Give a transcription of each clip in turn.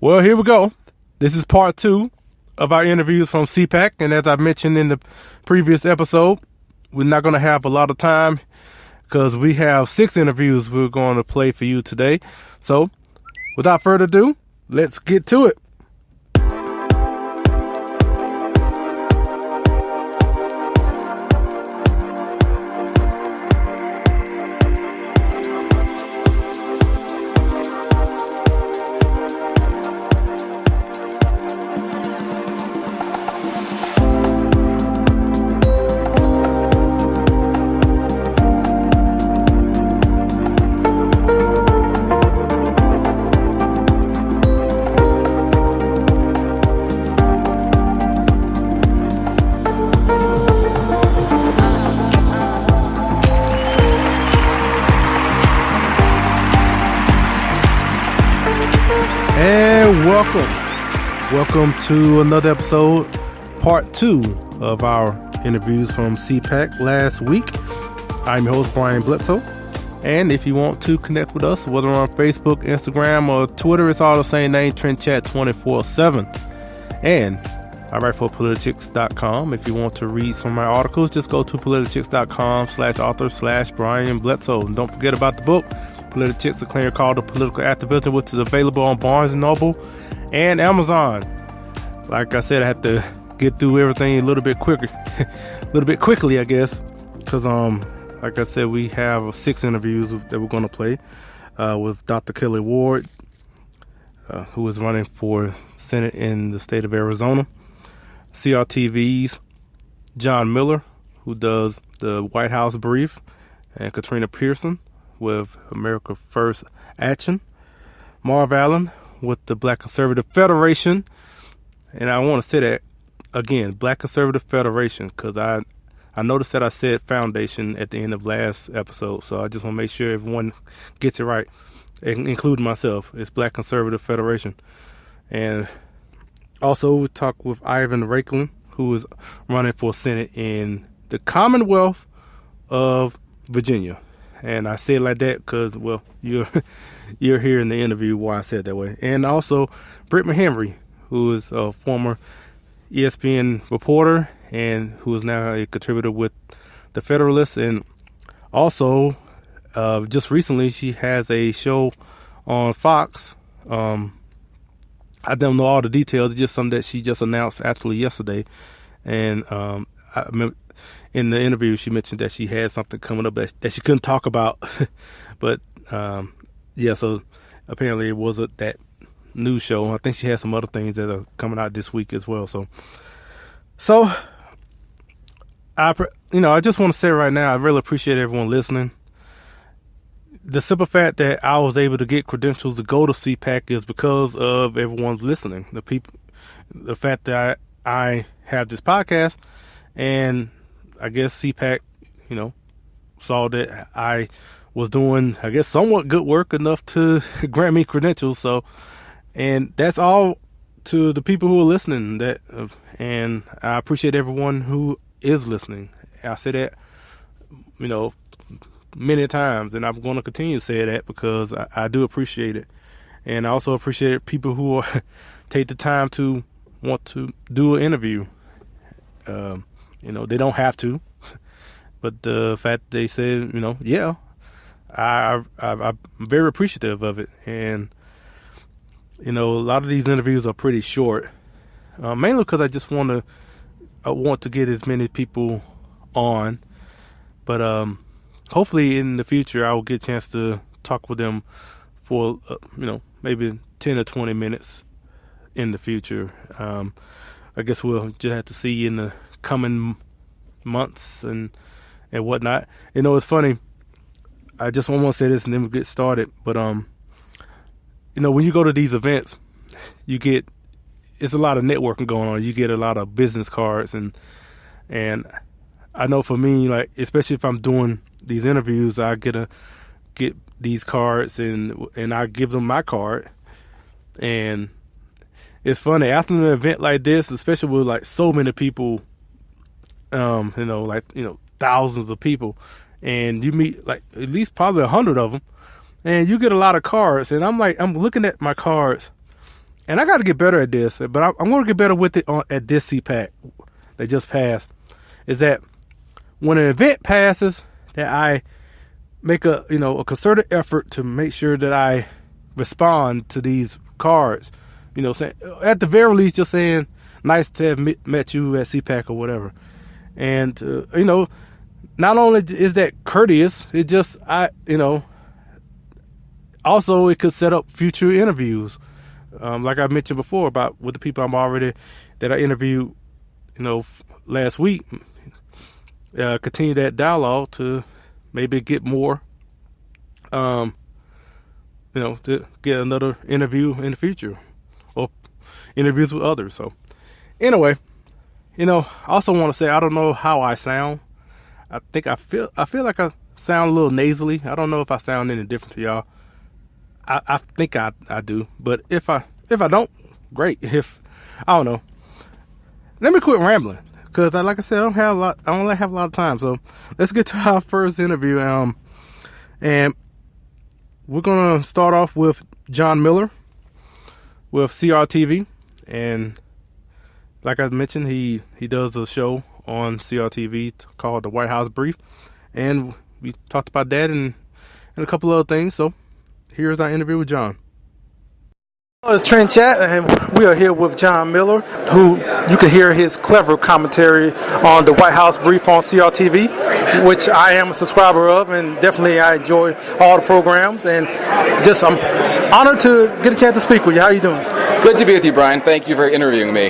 Well, here we go. This is part 2 of our interviews from CPAC. And as I mentioned in the previous episode, we're not going to have a lot of time because we have 6 interviews we're going to play for you today. So without further ado, let's get to it. Welcome to another episode, part 2 of our interviews from CPAC last week. I'm your host, Brian Bledsoe. And if you want to connect with us, whether on Facebook, Instagram, or Twitter, it's all the same name, Trend Chat 24/7. And I write for Politichicks.com. If you want to read some of my articles, just go to Politichicks.com/author/Brian Bledsoe. And don't forget about the book, Politichicks, A Clear Call to Political Activism, which is available on Barnes & Noble and Amazon. Like I said, I have to get through everything a little bit quickly, I guess, because like I said, we have 6 interviews that we're going to play with Dr. Kelli Ward, who is running for Senate in the state of Arizona, CRTV's John Miller, who does the White House Brief, and Katrina Pierson with America First Action, Marv Allen with the Black Conservative Federation. And I want to say that again, Black Conservative Federation, because I noticed that I said foundation at the end of last episode. So I just want to make sure everyone gets it right, including myself. It's Black Conservative Federation. And also we talked with Ivan Raiklin, who is running for Senate in the Commonwealth of Virginia. And I say it like that because, well, you're here in the interview why I said it that way. And also Britt McHenry, who is a former ESPN reporter and who is now a contributor with the Federalist. And also, just recently, she has a show on Fox. I don't know all the details. It's just something that she just announced actually yesterday. And I remember in the interview, she mentioned that she had something coming up that she couldn't talk about. But, so apparently it was that news show. I think she has some other things that are coming out this week as well. So I just want to say right now, I really appreciate everyone listening. The simple fact that I was able to get credentials to go to CPAC is because of everyone's listening. The fact that I have this podcast, and I guess CPAC, saw that I was doing, I guess, somewhat good work enough to grant me credentials. So, and that's all to the people who are listening. And I appreciate everyone who is listening. I say that, many times, and I'm going to continue to say that because I do appreciate it. And I also appreciate people who take the time to want to do an interview. They don't have to, but the fact they said, I'm very appreciative of it. And, a lot of these interviews are pretty short, mainly because I just want to get as many people on. But hopefully in the future, I will get a chance to talk with them for, maybe 10 or 20 minutes in the future. I guess we'll just have to see in the coming months and whatnot. It's funny. I just want to say this and then we'll get started. But, when you go to these events, it's a lot of networking going on. You get a lot of business cards and I know for me, like, especially if I'm doing these interviews, I get these cards and I give them my card. And it's funny, after an event like this, especially with like so many people, thousands of people, and you meet like at least probably 100 of them, and you get a lot of cards. And I'm looking at my cards, and I got to get better at this, but I'm going to get better with it at this CPAC that just passed, is that when an event passes, that I make a concerted effort to make sure that I respond to these cards. At the very least, just saying, nice to have met you at CPAC or whatever. And, not only is that courteous, it just, also it could set up future interviews. Like I mentioned before about with the people that I interviewed, last week, continue that dialogue to maybe get more, to get another interview in the future or interviews with others. So anyway, I also want to say, I don't know how I sound. I feel like I sound a little nasally. I don't know if I sound any different to y'all. I think I do, but if I don't, great. If I don't know, let me quit rambling, because like I said, I only have a lot of time. So let's get to our first interview. And we're gonna start off with John Miller with CRTV, and like I mentioned, he does a show on CRTV called The White House Brief, and we talked about that and a couple other things. So here's our interview with John. It's Trent Chat, and we are here with John Miller, who you can hear his clever commentary on the White House Brief on CRTV, which I am a subscriber of, and definitely I enjoy all the programs. And just I'm honored to get a chance to speak with you. How are you doing? Good to be with you, Brian. Thank you for interviewing me.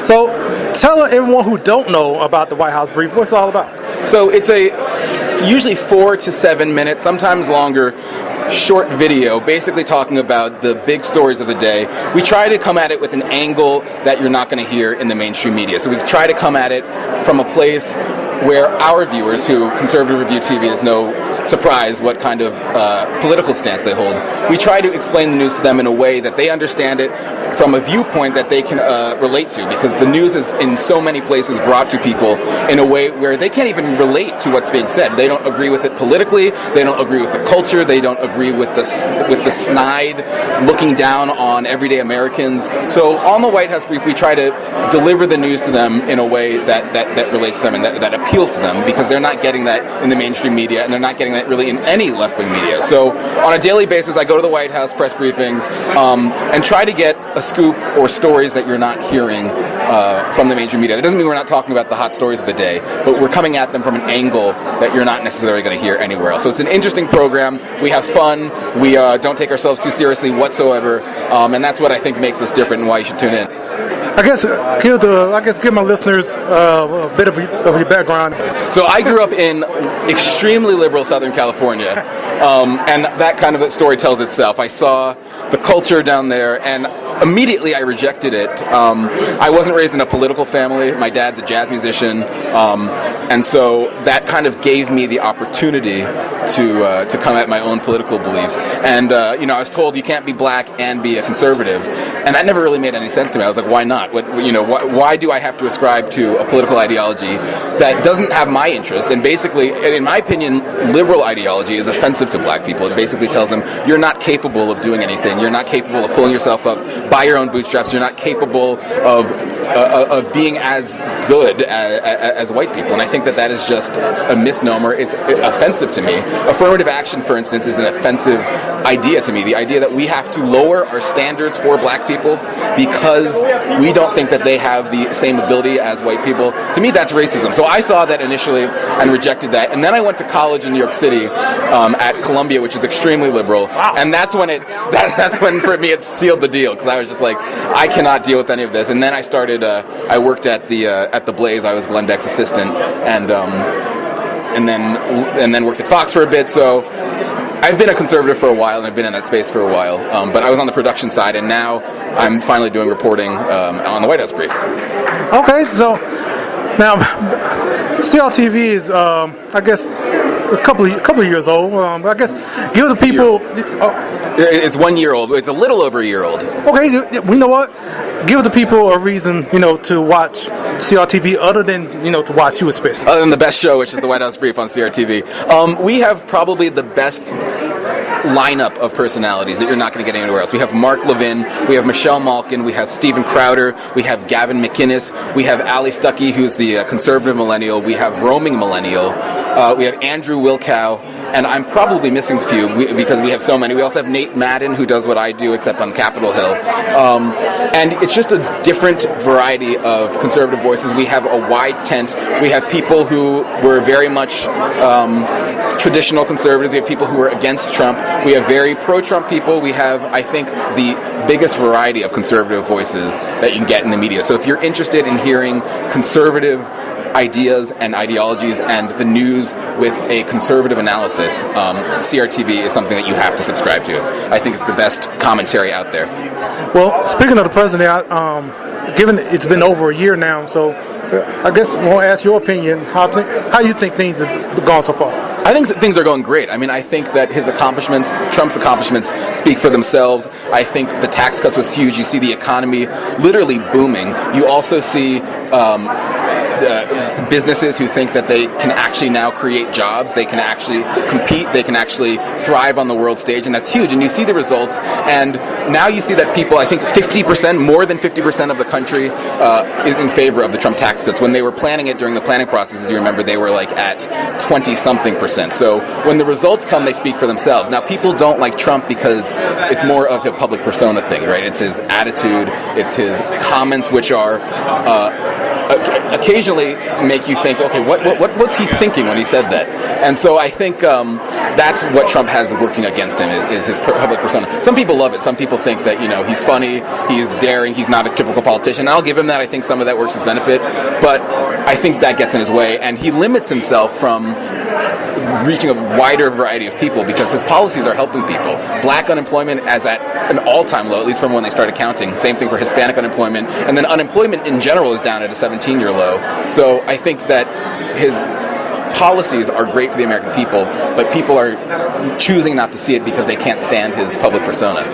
So tell everyone who don't know about the White House Brief, what's it all about? So it's a usually 4 to 7 minutes, sometimes longer, short video, basically talking about the big stories of the day. We try to come at it with an angle that you're not going to hear in the mainstream media. So we try to come at it from a place where our viewers, who conservative review TV is no surprise what kind of political stance they hold, we try to explain the news to them in a way that they understand it from a viewpoint that they can relate to, because the news is in so many places brought to people in a way where they can't even relate to what's being said. They don't agree with it politically, they don't agree with the culture, they don't agree with the snide looking down on everyday Americans. So on the White House Brief, we try to deliver the news to them in a way that relates to them and that appeals to them, because they're not getting that in the mainstream media, and they're not getting that really in any left-wing media. So on a daily basis, I go to the White House press briefings and try to get a scoop or stories that you're not hearing from the mainstream media. That doesn't mean we're not talking about the hot stories of the day, but we're coming at them from an angle that you're not necessarily going to hear anywhere else. So it's an interesting program. We have fun. We don't take ourselves too seriously whatsoever, and that's what I think makes us different and why you should tune in. I guess give my listeners a bit of your background. So I grew up in extremely liberal Southern California, and that kind of a story tells itself. I saw the culture down there, and immediately I rejected it. I wasn't raised in a political family. My dad's a jazz musician, and so that kind of gave me the opportunity to come at my own political beliefs. And I was told you can't be black and be a conservative, and that never really made any sense to me. I was like, why not? Why do I have to ascribe to a political ideology that doesn't have my interest? And basically, in my opinion, liberal ideology is offensive to black people. It basically tells them you're not capable of doing anything. You're not capable of pulling yourself up by your own bootstraps. You're not capable of being as good as white people. And I think that is just a misnomer. It's offensive to me. Affirmative action, for instance, is an offensive idea to me. The idea that we have to lower our standards for black people because we don't think that they have the same ability as white people. To me, that's racism. So I saw that initially and rejected that. And then I went to college in New York City at Columbia, which is extremely liberal. Wow. And that's when that's when for me it sealed the deal, because I was just like, I cannot deal with any of this. And then I started. I worked at the Blaze. I was Glenn Beck's assistant, and then worked at Fox for a bit. So I've been a conservative for a while, and I've been in that space for a while. But I was on the production side, and now I'm finally doing reporting on the White House Brief. Okay, so now CRTV is, I guess, a couple of years old. I guess give the people. It's 1 year old. It's a little over a year old. Okay, you know what? Give the people a reason, to watch CRTV other than, to watch you especially. Other than the best show, which is the White House Brief on CRTV. We have probably the best lineup of personalities that you're not going to get anywhere else. We have Mark Levin, we have Michelle Malkin, we have Stephen Crowder, we have Gavin McInnes, we have Ali Stuckey, who's the conservative millennial, we have roaming millennial, we have Andrew Wilkow, and I'm probably missing a few because we have so many. We also have Nate Madden, who does what I do, except on Capitol Hill. And it's just a different variety of conservative voices. We have a wide tent. We have people who were very much traditional conservatives. We have people who are against Trump. We have very pro-Trump people. We have, I think, the biggest variety of conservative voices that you can get in the media. So if you're interested in hearing conservative ideas and ideologies and the news with a conservative analysis, CRTV is something that you have to subscribe to. I think it's the best commentary out there. Well, speaking of the president, given it's been over a year now, so I guess I want to ask your opinion, how you think things have gone so far? I think things are going great. I mean, I think that Trump's accomplishments speak for themselves. I think the tax cuts was huge. You see the economy literally booming. You also see businesses who think that they can actually now create jobs, they can actually compete, they can actually thrive on the world stage, and that's huge. And you see the results, and now you see that people, I think 50%, more than 50% of the country is in favor of the Trump tax cuts. When they were planning it during the planning process, as you remember, they were like at 20-something%. So when the results come, they speak for themselves. Now, people don't like Trump because it's more of a public persona thing, right? It's his attitude, it's his comments, which are occasionally make you think, okay, what's he thinking when he said that? And so I think that's what Trump has working against him is his public persona. Some people love it. Some people think that, he's funny, he's daring, he's not a typical politician. I'll give him that. I think some of that works to his benefit, but I think that gets in his way, and he limits himself from reaching a wider variety of people because his policies are helping people. Black unemployment is at an all-time low, at least from when they started counting. Same thing for Hispanic unemployment. And then unemployment in general is down at a 17-year low. So I think that his policies are great for the American people, but people are choosing not to see it because they can't stand his public persona.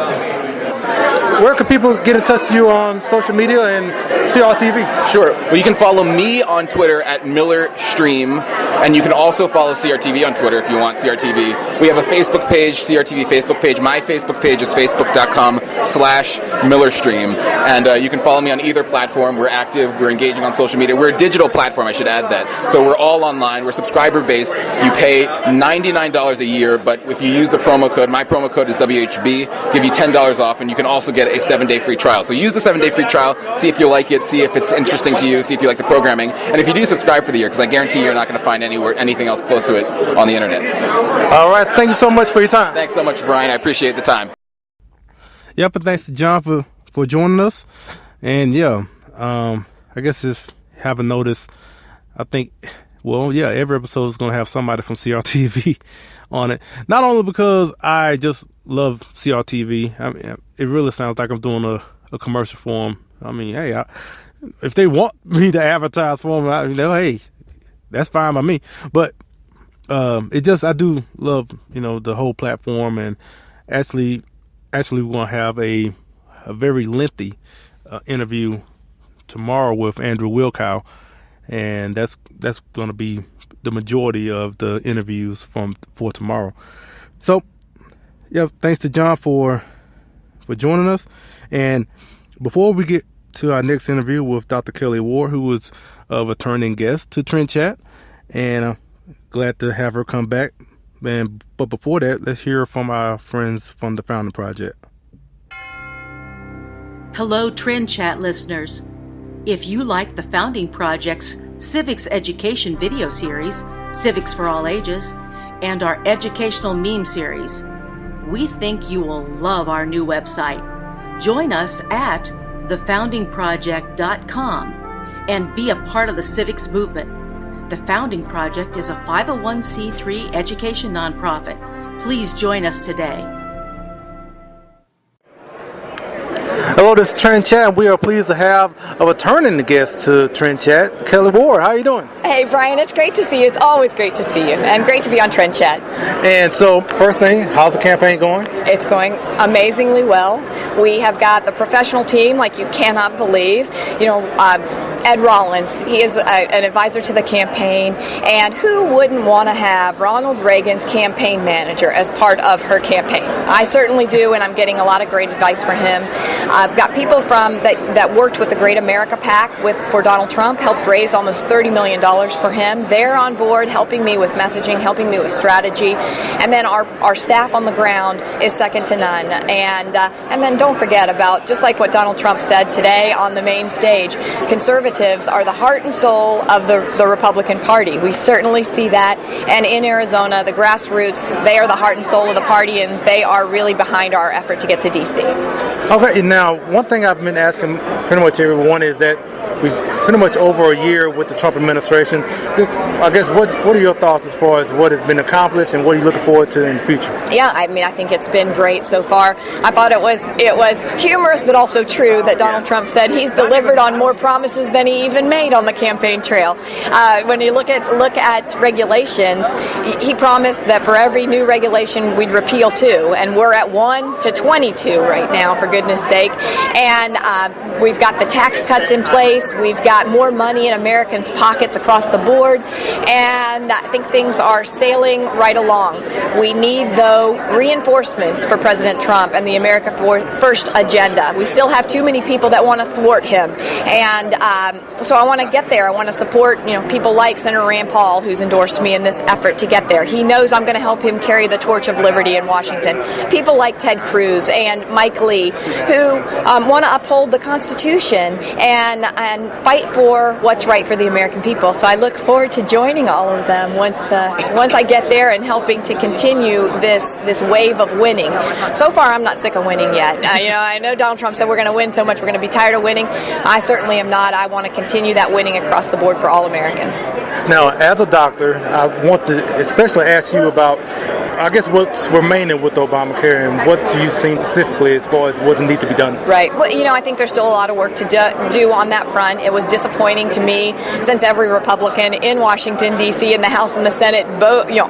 Where can people get in touch with you on social media and CRTV? Sure. Well, you can follow me on Twitter at MillerStream, and you can also follow CRTV on Twitter if you want CRTV. We have a Facebook page, CRTV Facebook page. My Facebook page is facebook.com/MillerStream, and you can follow me on either platform. We're active. We're engaging on social media. We're a digital platform, I should add that. So we're all online. We're subscriber-based. You pay $99 a year, but if you use the promo code, my promo code is WHB, give you $10 off, and you can also get a 7-day free trial. So use the 7-day free trial, see if you like it, see if it's interesting to you, see if you like the programming, and if you do subscribe for the year, because I guarantee you're not going to find anything else close to it on the internet. All right, thank you so much for your time. Thanks so much, Brian. I appreciate the time. Yep, and thanks to John for joining us. And I guess if you haven't noticed, I think, every episode is going to have somebody from CRTV on it. Not only because I just love CRTV. I mean, it really sounds like I'm doing a commercial for them. I mean, hey, if they want me to advertise for them, hey, that's fine by me. But I do love, the whole platform. And actually we're going to have a very lengthy interview tomorrow with Andrew Wilkow. And that's going to be the majority of the interviews for tomorrow. So, thanks to John for joining us. And before we get to our next interview with Dr. Kelli Ward, who was a returning guest to Trend Chat, and I'm glad to have her come back. But before that, let's hear from our friends from the Founding Project. Hello, Trend Chat listeners. If you like the Founding Project's Civics Education video series, Civics for All Ages, and our educational meme series, we think you will love our new website. Join us at thefoundingproject.com and be a part of the civics movement. The Founding Project is a 501c3 education nonprofit. Please join us today. Hello, this is Trend Chat. We are pleased to have a returning guest to Trend Chat, Kelli Ward. How are you doing? Hey, Brian, it's great to see you. It's always great to see you, and great to be on Trend Chat. And so, first thing, how's the campaign going? It's going amazingly well. We have got the professional team like you cannot believe. Ed Rollins. He is an advisor to the campaign, and who wouldn't want to have Ronald Reagan's campaign manager as part of her campaign? I certainly do, and I'm getting a lot of great advice from him. I've got people that worked with the Great America PAC for Donald Trump, helped raise almost $30 million for him. They're on board helping me with messaging, helping me with strategy, and then our staff on the ground is second to none. And then don't forget about, just like what Donald Trump said today on the main stage, conservatives are the heart and soul of the Republican Party. We certainly see that, and in Arizona, the grassroots, they are the heart and soul of the party, and they are really behind our effort to get to D.C. Okay, now, one thing I've been asking pretty much everyone is that we pretty much over a year with the Trump administration. Just, I guess, what are your thoughts as far as what has been accomplished and what are you looking forward to in the future? Yeah, I mean, I think it's been great so far. I thought it was humorous but also true that Donald Trump said he's delivered on more promises than he even made on the campaign trail. When you look at regulations, he promised that for every new regulation we'd repeal 2, and we're at 1 to 22 right now, for goodness sake. And we've got the tax cuts in place. We've got more money in Americans' pockets across the board, and I think things are sailing right along. We need, though, reinforcements for President Trump and the America First agenda. We still have too many people that want to thwart him, and so I want to get there. I want to support people like Senator Rand Paul, who's endorsed me in this effort to get there. He knows I'm going to help him carry the torch of liberty in Washington. People like Ted Cruz and Mike Lee, who want to uphold the Constitution and fight for what's right for the American people. So I look forward to joining all of them once I get there and helping to continue this wave of winning. So far, I'm not sick of winning yet. I know Donald Trump said we're going to win so much, we're going to be tired of winning. I certainly am not. I want to continue that winning across the board for all Americans. Now, as a doctor, I want to especially ask you about, I guess, what's remaining with Obamacare and what do you see specifically as far as what needs to be done? Right. Well, I think there's still a lot of work to do on that front. It was disappointing to me since every Republican in Washington, D.C., in the House and the Senate,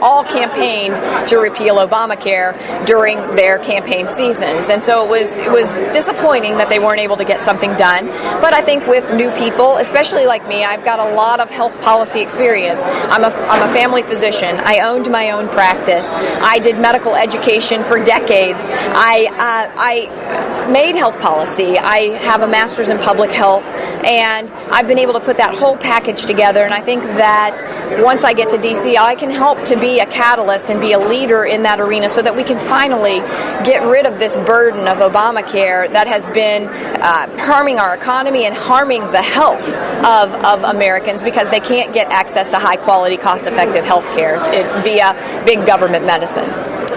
all campaigned to repeal Obamacare during their campaign seasons. And so it was disappointing that they weren't able to get something done. But I think with new people, especially like me, I've got a lot of health policy experience. I'm a family physician. I owned my own practice. I did medical education for decades. I made health policy. I have a master's in public health, and I've been able to put that whole package together. And I think that once I get to D.C., I can help to be a catalyst and be a leader in that arena so that we can finally get rid of this burden of Obamacare that has been harming our economy and harming the health of Americans because they can't get access to high-quality, cost-effective health care via big government medicine.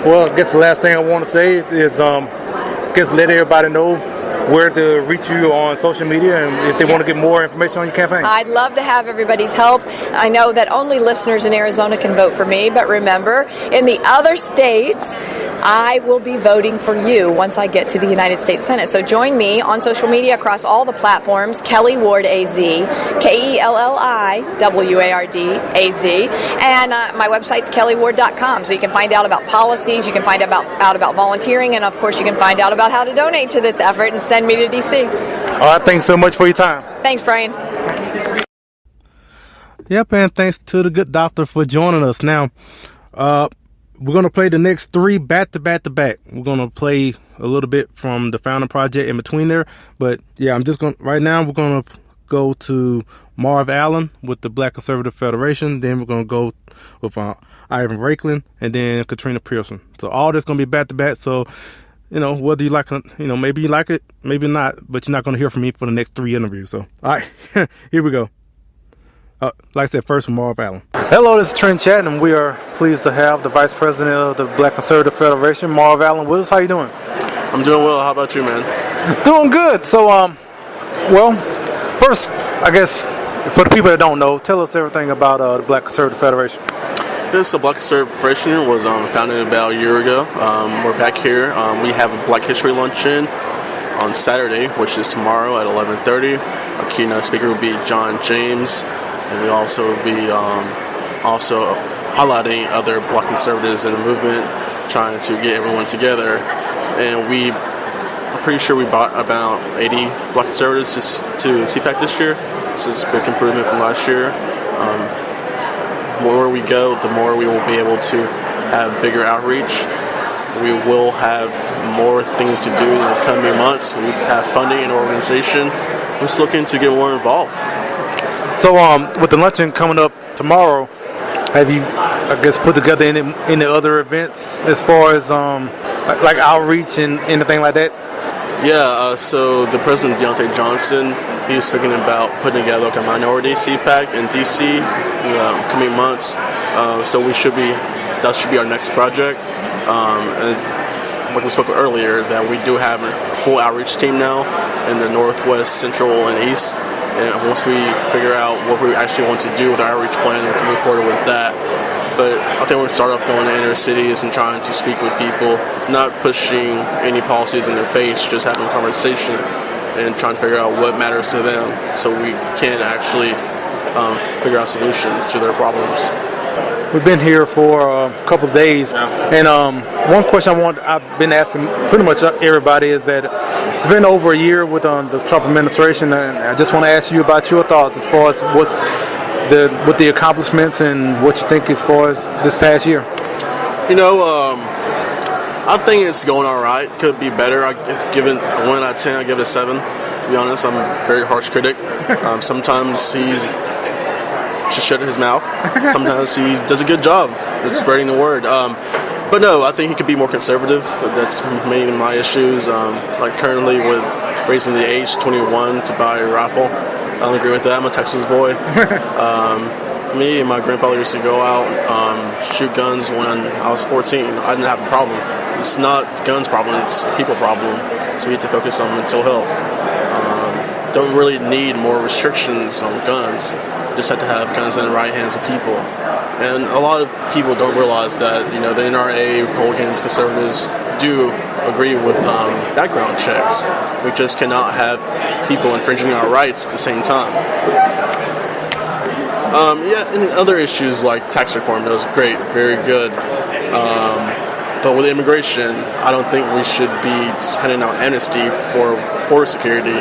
Well, I guess the last thing I want to say is let everybody know where to reach you on social media and if they want to get more information on your campaign. I'd love to have everybody's help. I know that only listeners in Arizona can vote for me, but remember, in the other states, I will be voting for you once I get to the United States Senate. So join me on social media across all the platforms, Kelli Ward AZ, KelliWardAZ, and my website's kelliward.com. So you can find out about policies, you can find out about volunteering, and of course you can find out about how to donate to this effort and send me to D.C. All right, thanks so much for your time. Thanks, Brian. Yep, and thanks to the good doctor for joining us. Now, we're going to play the next 3 back to back to back. We're going to play a little bit from the Founding Project in between there. But yeah, right now we're going to go to Marv Allen with the Black Conservative Federation. Then we're going to go with Ivan Raiklin and then Katrina Pierson. So all this going to be back to back. So, whether you like it, maybe you like it, maybe not, but you're not going to hear from me for the next 3 interviews. So, all right, here we go. Like I said, first from Marv Allen. Hello, this is Trent Chatton, and we are pleased to have the Vice President of the Black Conservative Federation, Marv Allen, with us. How you doing? I'm doing well. How about you, man? Doing good. So, first, I guess, for the people that don't know, tell us everything about the Black Conservative Federation. Yes, the Black Conservative Federation was founded about a year ago. We're back here. We have a Black History Luncheon on Saturday, which is tomorrow at 11:30. Our keynote speaker will be John James. And we also will be highlighting other Black conservatives in the movement, trying to get everyone together. And I'm pretty sure we brought about 80 Black conservatives to CPAC this year. This is a big improvement from last year. The more we go, the more we will be able to have bigger outreach. We will have more things to do in the coming months. We have funding and organization. We're just looking to get more involved. So with the luncheon coming up tomorrow, have you, I guess, put together any other events as far as like outreach and anything like that? Yeah, so the President Deontay Johnson, he was speaking about putting together like a minority CPAC in DC in the coming months. So that should be our next project. And like we spoke earlier, that we do have a full outreach team now in the Northwest, Central, and East. And once we figure out what we actually want to do with our outreach plan, we can move forward with that. But I think we're going to start off going to inner cities and trying to speak with people, not pushing any policies in their face, just having a conversation and trying to figure out what matters to them so we can actually figure out solutions to their problems. We've been here for a couple of days, and one question I've been asking pretty much everybody is that it's been over a year with the Trump administration, and I just want to ask you about your thoughts as far as with the accomplishments and what you think as far as this past year. I think it's going all right. Could be better. Give it a 1 out of 10. I give it a 7. To be honest, I'm a very harsh critic. Sometimes he's just shut his mouth. Sometimes he does a good job of spreading the word. But no, I think he could be more conservative. That's mainly my issues. Like currently with raising the age to 21 to buy a rifle. I don't agree with that. I'm a Texas boy. Me and my grandfather used to go out, shoot guns when I was 14. I didn't have a problem. It's not guns problem, it's a people problem. So we have to focus on mental health. Don't really need more restrictions on guns. Just have to have guns in the right hands of people. And a lot of people don't realize that, the NRA, Republicans, conservatives do agree with background checks. We just cannot have people infringing our rights at the same time. And other issues like tax reform, that was great, very good. But with immigration, I don't think we should be just handing out amnesty for border security.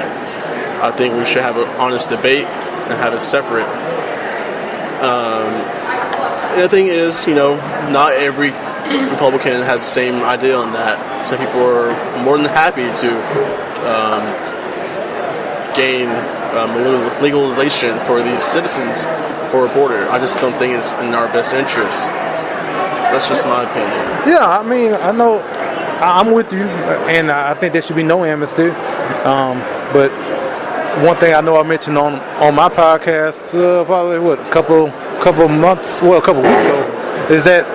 I think we should have an honest debate and have it separate. The thing is, not every Republican has the same idea on that. Some people are more than happy to gain legalization for these citizens for a border. I just don't think it's in our best interest. That's just my opinion. Yeah, I mean, I know I'm with you, and I think there should be no amnesty. But one thing I know I mentioned on my podcast, probably a couple weeks ago, is that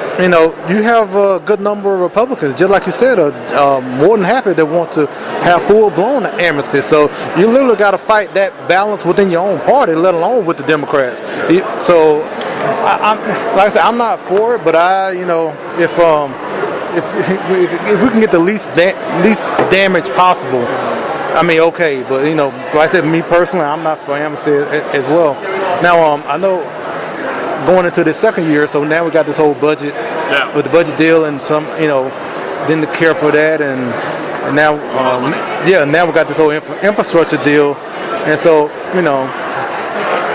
you have a good number of Republicans, just like you said, are more than happy they want to have full-blown amnesty. So you literally got to fight that balance within your own party, let alone with the Democrats. So, like I said, I'm not for it, but if we can get the least damage possible, I mean, okay. But like I said, me personally, I'm not for amnesty as well. Now, I know going into the second year, so now we got this whole budget with the budget deal, and some didn't care for that, and now now we got this whole infrastructure deal, and so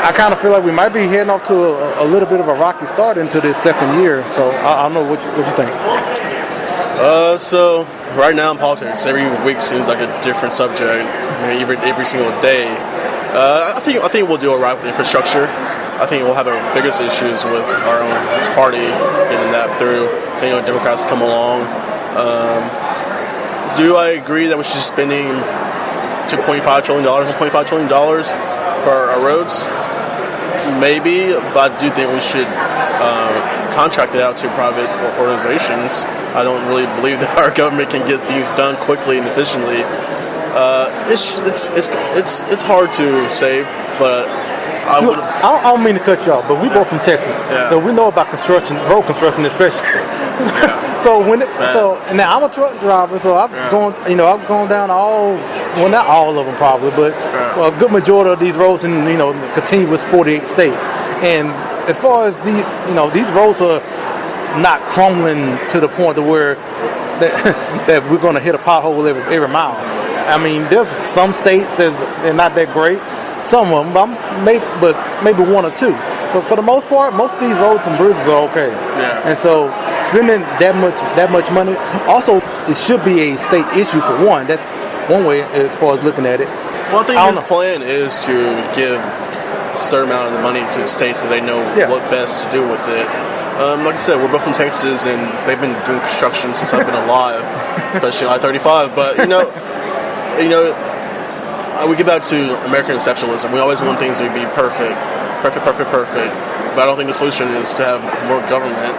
I kind of feel like we might be heading off to a little bit of a rocky start into this second year. So I don't know what you think. So right now in politics, every week seems like a different subject. I mean, every single day. I think we'll do all right with infrastructure. I think we'll have our biggest issues with our own party getting that through. I think Democrats come along. Do I agree that we should be spending $1.5 trillion for our roads? Maybe, but I do think we should contract it out to private organizations. I don't really believe that our government can get things done quickly and efficiently. It's hard to say, but I don't mean to cut you off, but we both from Texas, so we know about construction, road construction especially. So now I'm a truck driver, so I'm going down not all of them probably, but a good majority of these roads in contiguous 48 states. And as far as these roads are not crumbling to the point to where that we're going to hit a pothole every mile. I mean, there's some states they're not that great. some of them, but maybe one or two. But for the most part, most of these roads and bridges are okay. Yeah. And so spending that much money, also it should be a state issue for one. That's one way as far as looking at it. Well, I think his plan is to give a certain amount of the money to the states so they know what best to do with it. Like I said, we're both from Texas, and they've been doing construction since I've been alive, especially I-35. But we get back to American exceptionalism. We always want things to be perfect. But I don't think the solution is to have more government.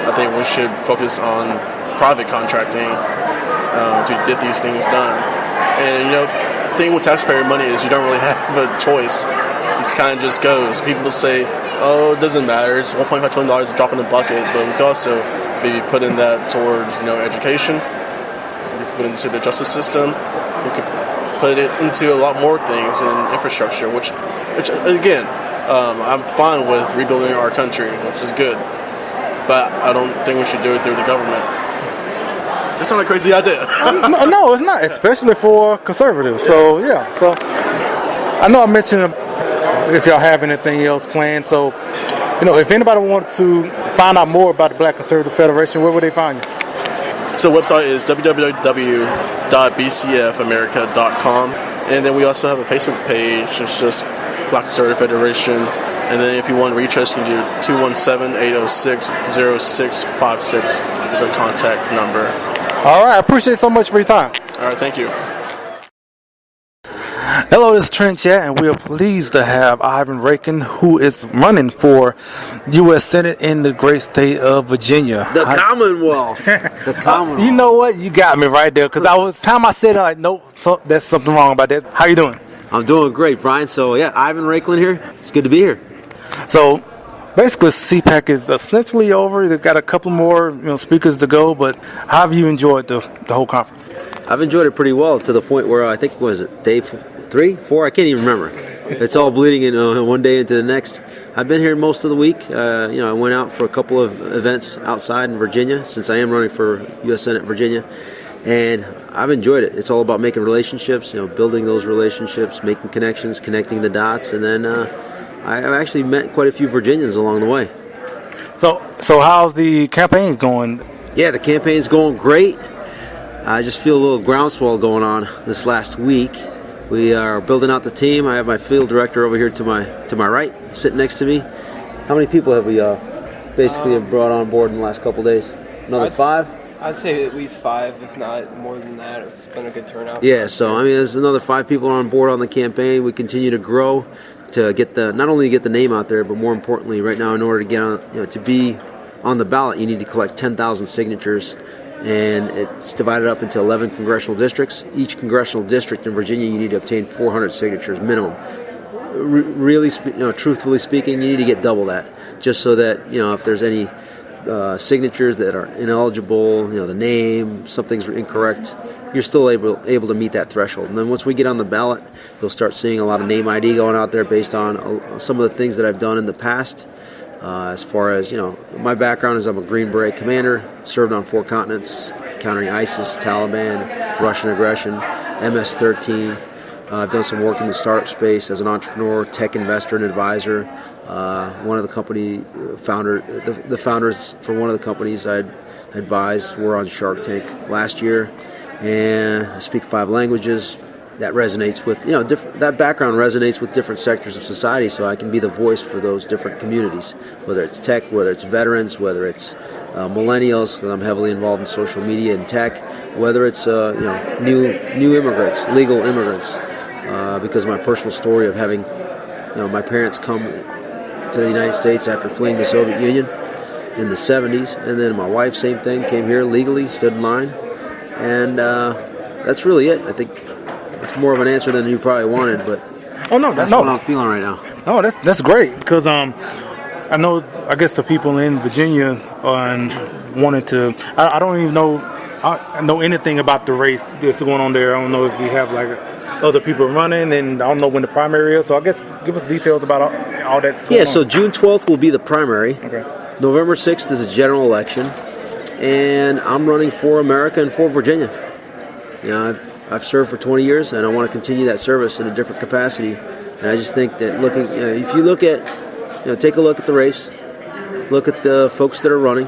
I think we should focus on private contracting to get these things done. And the thing with taxpayer money is you don't really have a choice. It kind of just goes. People say, "Oh, it doesn't matter. It's $1.5 trillion a drop in the bucket." But we could also maybe put in that towards education. We could put it into the justice system. We could put it into a lot more things in infrastructure, which again, I'm fine with rebuilding our country, which is good. But I don't think we should do it through the government. It's not a crazy idea. No, it's not, especially for conservatives. So, yeah. So, I know I mentioned if y'all have anything else planned. So, if anybody wants to find out more about the Black Conservative Federation, where would they find you? So, the website is www.bcfamerica.com. And then we also have a Facebook page. It's just Black Conservative Federation. And then if you want to reach us, you can do 217-806-0656 is our contact number. All right. I appreciate so much for your time. All right. Thank you. Hello, this is Trent Chat, and we are pleased to have Ivan Raiklin, who is running for U.S. Senate in the great state of Virginia. The Commonwealth. The Commonwealth. You know what? You got me right there, because time I said it, like, nope, so there's something wrong about that. How you doing? I'm doing great, Brian. So, yeah, Ivan Raiklin here. It's good to be here. So, basically, CPAC is essentially over. They've got a couple more speakers to go, but how have you enjoyed the whole conference? I've enjoyed it pretty well to the point where I think, was it day 3, 4? I can't even remember. It's all bleeding in one day into the next. I've been here most of the week. I went out for a couple of events outside in Virginia, since I am running for U.S. Senate Virginia, and I've enjoyed it. It's all about making relationships, building those relationships, making connections, connecting the dots, and then I've actually met quite a few Virginians along the way. So how's the campaign going? Yeah, the campaign's going great. I just feel a little groundswell going on this last week. We are building out the team. I have my field director over here to my right, sitting next to me. How many people have we basically brought on board in the last couple of days? Another 5? I'd say at least 5, if not more than that. It's been a good turnout. Yeah, so there's another 5 people on board on the campaign. We continue to grow to get not only get the name out there, but more importantly, right now, in order to get on, to be on the ballot, you need to collect 10,000 signatures. And it's divided up into 11 congressional districts. Each congressional district in Virginia, you need to obtain 400 signatures minimum. Really, truthfully speaking, you need to get double that, just so that if there's any signatures that are ineligible, the name, something's incorrect, you're still able to meet that threshold. And then once we get on the ballot, you'll start seeing a lot of name ID going out there based on some of the things that I've done in the past. As far as, my background is I'm a Green Beret commander, served on 4 continents, countering ISIS, Taliban, Russian aggression, MS-13. I've done some work in the startup space as an entrepreneur, tech investor, and advisor. One of the company the founders for one of the companies I advised were on Shark Tank last year, and I speak 5 languages. That resonates with, that background resonates with different sectors of society, so I can be the voice for those different communities, whether it's tech, whether it's veterans, whether it's millennials, because I'm heavily involved in social media and tech, whether it's new immigrants, legal immigrants, because my personal story of having my parents come to the United States after fleeing the Soviet Union in the 70s, and then my wife, same thing, came here legally, stood in line, and that's really it. I think it's more of an answer than you probably wanted, but that's what I'm feeling right now. No, that's great, because I guess the people in Virginia wanted to. I don't even know anything about the race that's going on there. I don't know if you have other people running, and I don't know when the primary is. So I guess give us details about all that's going on. So June 12th will be the primary. Okay. November 6th is a general election, and I'm running for America and for Virginia. I've served for 20 years, and I want to continue that service in a different capacity And I just think that if you look at, take a look at the race, look at the folks that are running,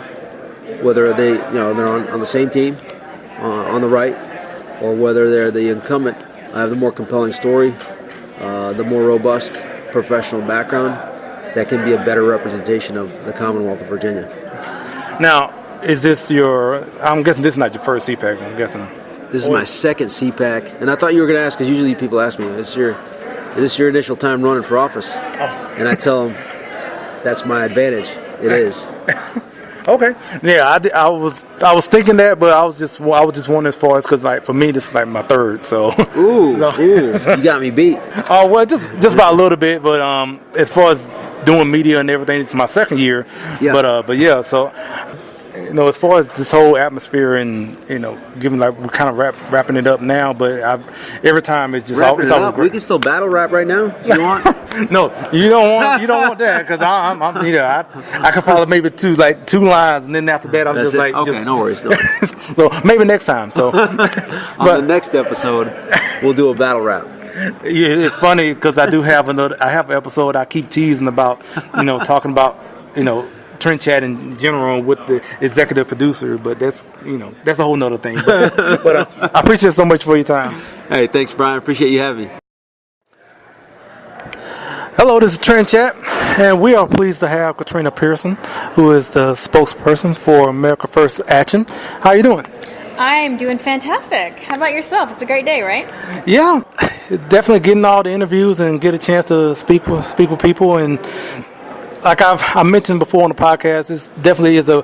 whether they're on the same team, on the right, or whether they're the incumbent. I have the more compelling story, the more robust professional background that can be a better representation of the Commonwealth of Virginia. Now, is this I'm guessing this is not your first CPAC, I'm guessing. This is my second CPAC, and I thought you were going to ask, because usually people ask me, is this your initial time running for office? And I tell them, that's my advantage. It is. Okay. Yeah, I was thinking that, but I was just wondering as far as, because like for me this is like my third. So. Ooh, you got me beat. Oh well, just about a little bit, but as far as doing media and everything, it's my second year. Yeah. But yeah, so as far as this whole atmosphere and given like we're kind of wrapping it up now, but every time it's just wrapping it's it always up. great. We can still battle rap right now if you want. No, you don't want that, because I could probably maybe two lines, and then after that I'm That's just it? like okay, no worries. So maybe next time. So on the next episode, we'll do a battle rap. Yeah, it's funny because I have an episode I keep teasing about, talking about, Trend Chat in general with the executive producer, but that's a whole nother thing. But I appreciate it so much for your time. Hey, thanks, Brian. Appreciate you having me. Hello, this is Trend Chat, and we are pleased to have Katrina Pierson, who is the spokesperson for America First Action. How are you doing? I'm doing fantastic. How about yourself? It's a great day, right? Yeah, definitely getting all the interviews and get a chance to speak with people. And like I mentioned before on the podcast, this definitely is a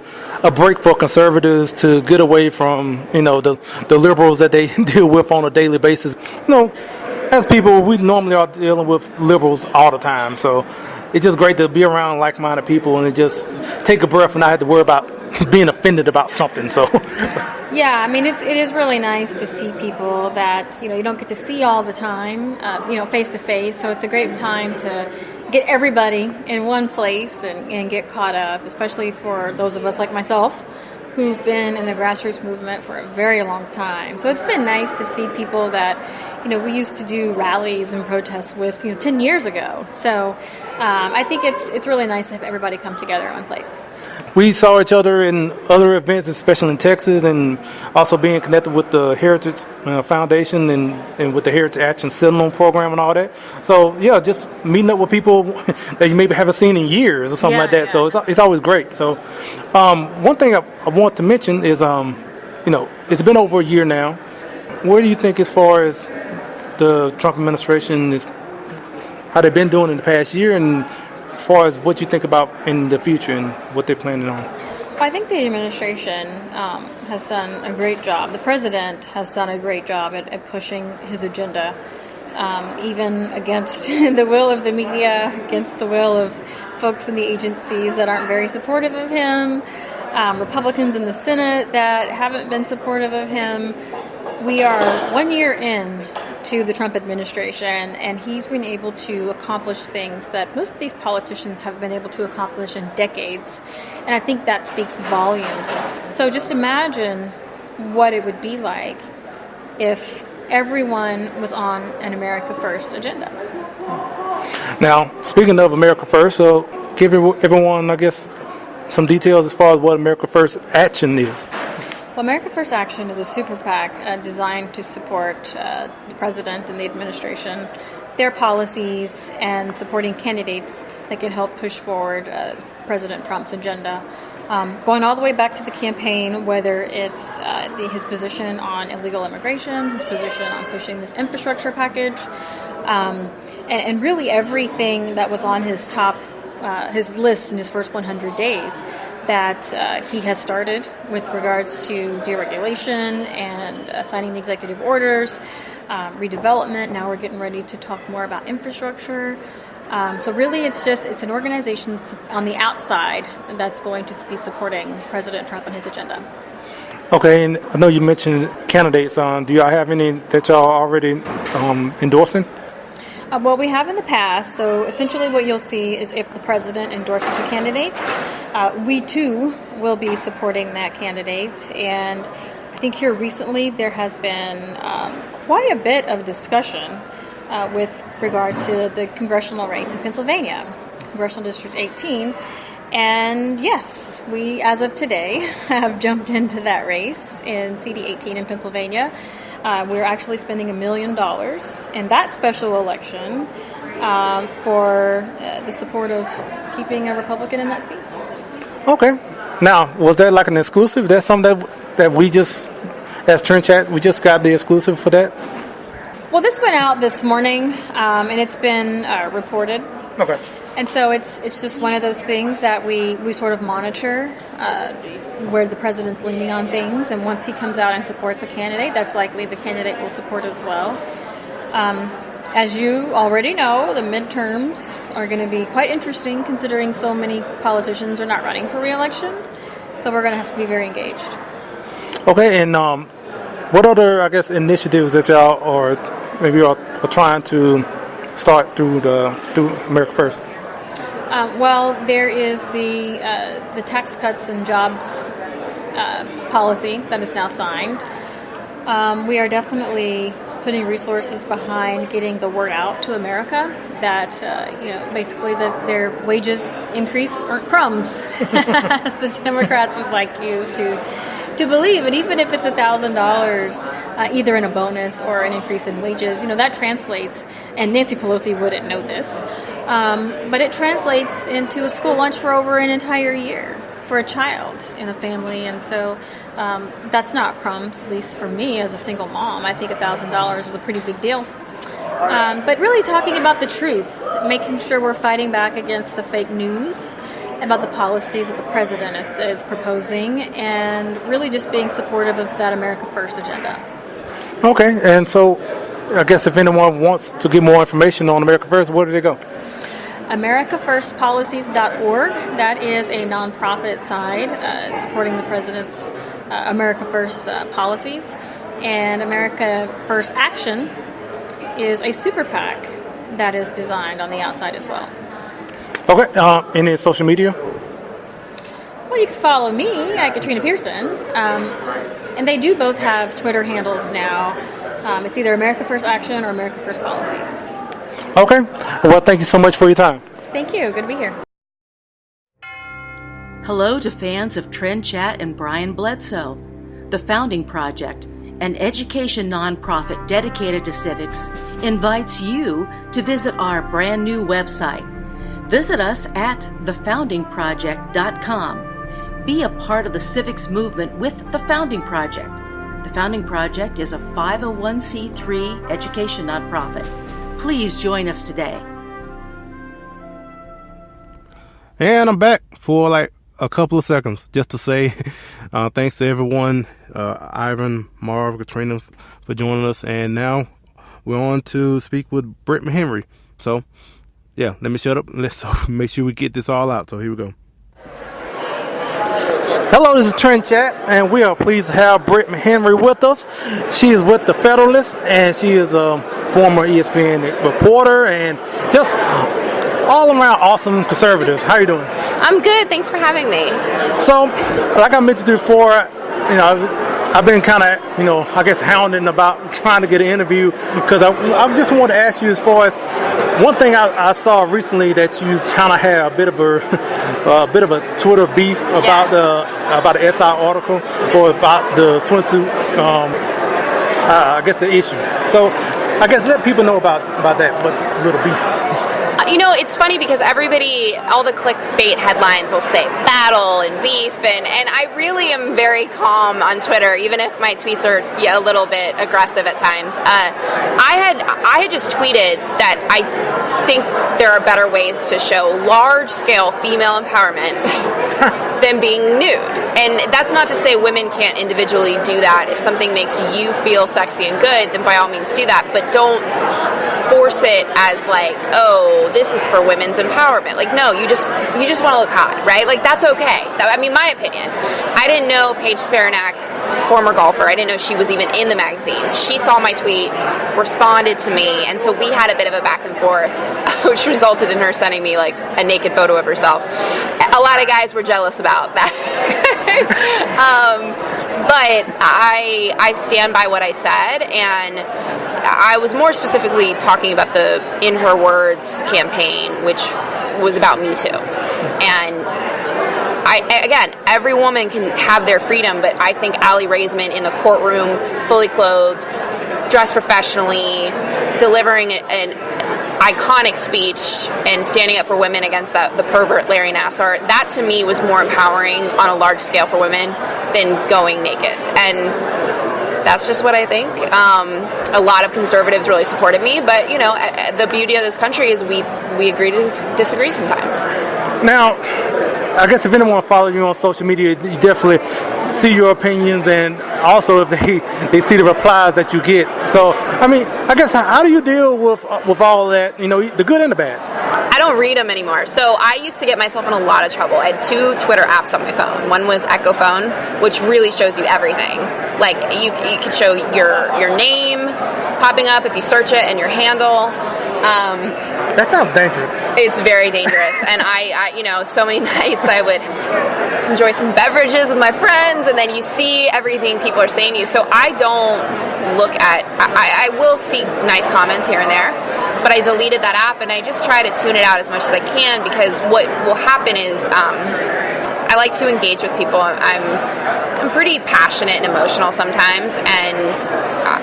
break for conservatives to get away from the liberals that they deal with on a daily basis. As people, we normally are dealing with liberals all the time, so it's just great to be around like-minded people and just take a breath and not have to worry about being offended about something. So, yeah, I mean, it is really nice to see people that you don't get to see all the time, face to face. So it's a great time to get everybody in one place and get caught up, especially for those of us like myself who've been in the grassroots movement for a very long time. So it's been nice to see people that we used to do rallies and protests with 10 years ago. So I think it's really nice to have everybody come together in one place. We saw each other in other events, especially in Texas, and also being connected with the Heritage Foundation and with the Heritage Action Sentinel program and all that. So, yeah, just meeting up with people that you maybe haven't seen in years or something like that. Yeah. So it's always great. So one thing I want to mention is, it's been over a year now. Where do you think, as far as the Trump administration, how they've been doing in the past year, and as far as what you think about in the future and what they're planning on? I think the administration has done a great job. The president has done a great job at pushing his agenda, even against the will of the media, against the will of folks in the agencies that aren't very supportive of him, Republicans in the Senate that haven't been supportive of him. We are 1 year in to the Trump administration, and he's been able to accomplish things that most of these politicians have been able to accomplish in decades, and I think that speaks volumes. So just imagine what it would be like if everyone was on an America First agenda. Now, speaking of America First, so give everyone, I guess, some details as far as what America First Action is. Well, America First Action is a super PAC designed to support the president and the administration, their policies, and supporting candidates that can help push forward President Trump's agenda. Going all the way back to the campaign, whether it's his position on illegal immigration, his position on pushing this infrastructure package, and really everything that was on his his list in his first 100 days that he has started with regards to deregulation and signing the executive orders, redevelopment. Now we're getting ready to talk more about infrastructure. So really it's an organization on the outside that's going to be supporting President Trump and his agenda. Okay, and I know you mentioned candidates. Do y'all have any that y'all already endorsing? Well, we have in the past. So essentially what you'll see is if the president endorses a candidate, we too will be supporting that candidate. And I think here recently there has been quite a bit of discussion with regard to the congressional race in Pennsylvania, Congressional District 18. And yes, we, as of today, have jumped into that race in CD 18 in Pennsylvania. We're actually spending $1 million in that special election for the support of keeping a Republican in that seat. Okay. Now, was that like an exclusive? That's something that we just, as Trend Chat, we just got the exclusive for that? Well, this went out this morning, and it's been reported. Okay. And so it's just one of those things that we sort of monitor where the president's leaning on things. And once he comes out and supports a candidate, that's likely the candidate will support as well. As you already know, the midterms are going to be quite interesting considering so many politicians are not running for re-election. So we're going to have to be very engaged. Okay, and what other, I guess, initiatives that y'all are trying to start through America First? Well, there is the Tax Cuts and Jobs policy that is now signed. We are definitely putting resources behind getting the word out to America that basically that their wages increase aren't crumbs, as the Democrats would like you to believe. And even if it's $1,000, either in a bonus or an increase in wages, that translates. And Nancy Pelosi wouldn't know this, but it translates into a school lunch for over an entire year for a child in a family. And so that's not crumbs, at least for me as a single mom. I think $1,000 is a pretty big deal. But really talking about the truth, making sure we're fighting back against the fake news about the policies that the president is proposing, and really just being supportive of that America First agenda. Okay, and so I guess if anyone wants to get more information on America First, where do they go? AmericaFirstPolicies.org. That is a nonprofit side supporting the president's America First policies. And America First Action is a super PAC that is designed on the outside as well. Okay, any social media? Well, you can follow me at Katrina Pierson. And they do both have Twitter handles now. It's either America First Action or America First Policies. Okay. Well, thank you so much for your time. Thank you. Good to be here. Hello to fans of Trend Chat and Brian Bledsoe. The Founding Project, an education nonprofit dedicated to civics, invites you to visit our brand new website. Visit us at thefoundingproject.com. Be a part of the civics movement with The Founding Project. The Founding Project is a 501c3 education nonprofit. Please join us today. And I'm back for like a couple of seconds just to say thanks to everyone, Ivan, Marv, Katrina, for joining us. And now we're on to speak with Britt McHenry. So, yeah, let me shut up. Let's make sure we get this all out. So here we go. Hello, this is Trend Chat, and we are pleased to have Britt McHenry with us. She is with the Federalist, and she is a former ESPN reporter and just all around awesome conservative. How you doing? I'm good. Thanks for having me. So, like I mentioned before, I've been kind of, I guess hounding about trying to get an interview because I just want to ask you as far as one thing I saw recently that you kind of had a bit of a Twitter beef about the SI article or about the swimsuit. I guess the issue. So I guess let people know about that little beef. It's funny because all the clickbait headlines will say battle and beef, and I really am very calm on Twitter, even if my tweets are a little bit aggressive at times. I had just tweeted that I think there are better ways to show large-scale female empowerment than being nude. And that's not to say women can't individually do that. If something makes you feel sexy and good, then by all means do that, but don't force it as like, oh, this is for women's empowerment. Like, no, you just want to look hot, right? Like, that's okay. My opinion. I didn't know Paige Sparanak, former golfer, I didn't know she was even in the magazine. She saw my tweet, responded to me, and so we had a bit of a back and forth, which resulted in her sending me like a naked photo of herself. A lot of guys were jealous about that. But I stand by what I said, and I was more specifically talking about the In Her Words campaign, which was about Me Too. And again, every woman can have their freedom, but I think Aly Raisman in the courtroom, fully clothed, dressed professionally, delivering an iconic speech and standing up for women against the pervert Larry Nassar, that to me was more empowering on a large scale for women than going naked. And that's just what I think. A lot of conservatives really supported me, but the beauty of this country is we agree to disagree sometimes. Now, I guess if anyone follows you on social media, you definitely see your opinions, and also if they see the replies that you get. So, I mean, I guess how do you deal with all that, the good and the bad? I don't read them anymore. So I used to get myself in a lot of trouble. I had 2 Twitter apps on my phone. One was Echo Phone, which really shows you everything. Like you could show your name popping up if you search it and your handle. That sounds dangerous. It's very dangerous. And I so many nights I would enjoy some beverages with my friends, and then you see everything people are saying to you. So I don't look at, I will see nice comments here and there, but I deleted that app, and I just try to tune it out as much as I can, because what will happen is I like to engage with people. I'm pretty passionate and emotional sometimes, and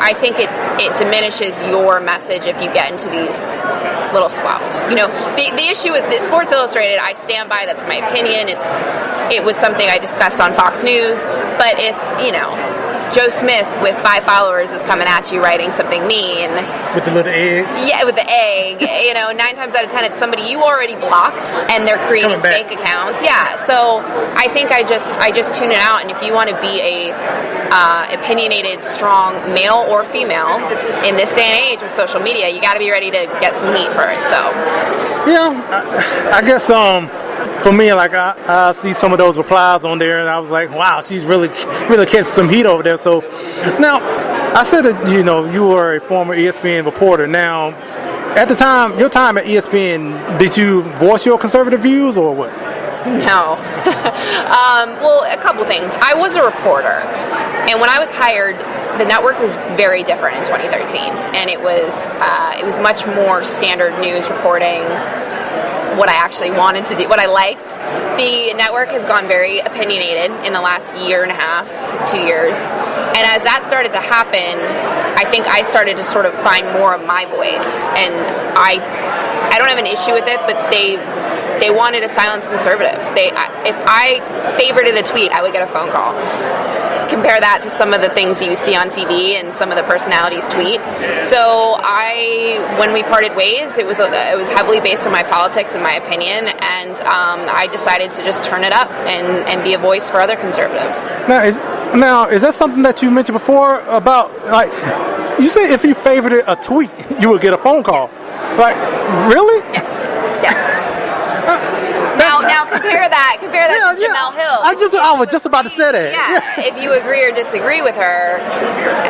I think it diminishes your message if you get into these little squabbles. The issue with Sports Illustrated, I stand by. That's my opinion. It was something I discussed on Fox News. But if Joe Smith with 5 followers is coming at you writing something mean with the little egg, with the egg, 9 times out of 10 it's somebody you already blocked, and they're creating fake accounts. So I think I just tune it out. And if you want to be a opinionated, strong male or female in this day and age with social media, you got to be ready to get some heat for it. So I guess for me, like I see some of those replies on there, and I was like, wow, she's really catching some heat over there. So now, I said that you were a former ESPN reporter. Now, at the time, your time at ESPN, did you voice your conservative views or what? No. Well, a couple things. I was a reporter, and when I was hired, the network was very different in 2013, and it was much more standard news reporting, what I actually wanted to do, what I liked. The network has gone very opinionated in the last year and a half, 2 years. And as that started to happen, I think I started to sort of find more of my voice. And I don't have an issue with it, but they wanted to silence conservatives. If I favorited a tweet, I would get a phone call. Compare that to some of the things you see on TV and some of the personalities tweet. So when we parted ways, it was heavily based on my politics and my opinion, and I decided to just turn it up and be a voice for other conservatives. Now, is that something that you mentioned before about, like, you said if you favorited a tweet, you would get a phone call? Yes. Like, really? Yes. Now compare that to Jamel Hill. I was just about to say that. Yeah, if you agree or disagree with her,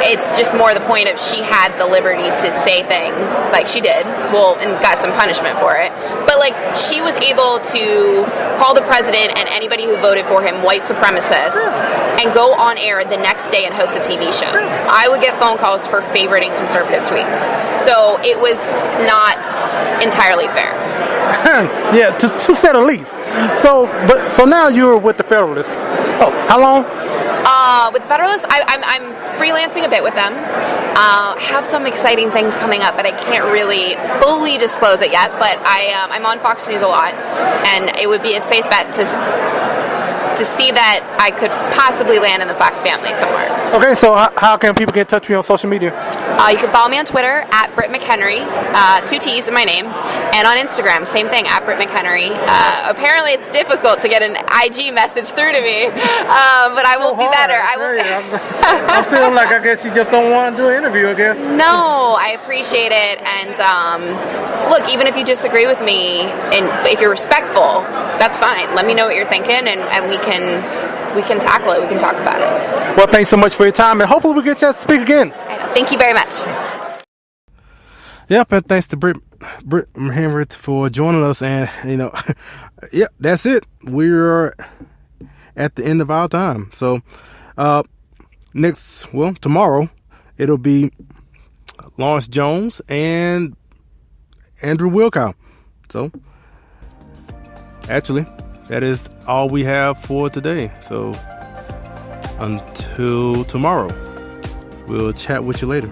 it's just more the point of she had the liberty to say things like she did, and got some punishment for it. But she was able to call the president and anybody who voted for him white supremacists and go on air the next day and host a TV show. I would get phone calls for favoriting conservative tweets. So it was not entirely fair. Yeah, to say the least. So now you're with the Federalist. Oh, how long? With the Federalist, I'm freelancing a bit with them. Have some exciting things coming up, but I can't really fully disclose it yet. But I'm on Fox News a lot, and it would be a safe bet to see that I could possibly land in the Fox family somewhere. Okay, so how can people get in touch with you on social media? You can follow me on Twitter at Britt McHenry, 2 T's in my name, and on Instagram, same thing, at Britt McHenry. Apparently it's difficult to get an IG message through to me, but I will be better. I'm still I guess you just don't want to do an interview, I guess. No, I appreciate it, and look, even if you disagree with me, and if you're respectful, that's fine. Let me know what you're thinking, and we can tackle it. We can talk about it. Well, thanks so much for your time, and hopefully we get a chance to speak again. Thank you very much. Yep, and thanks to Britt McHenry for joining us. And, that's it. We're at the end of our time. So, tomorrow, it'll be Lawrence Jones and Andrew Wilkow. So, actually, that is all we have for today. So, until tomorrow, we'll chat with you later.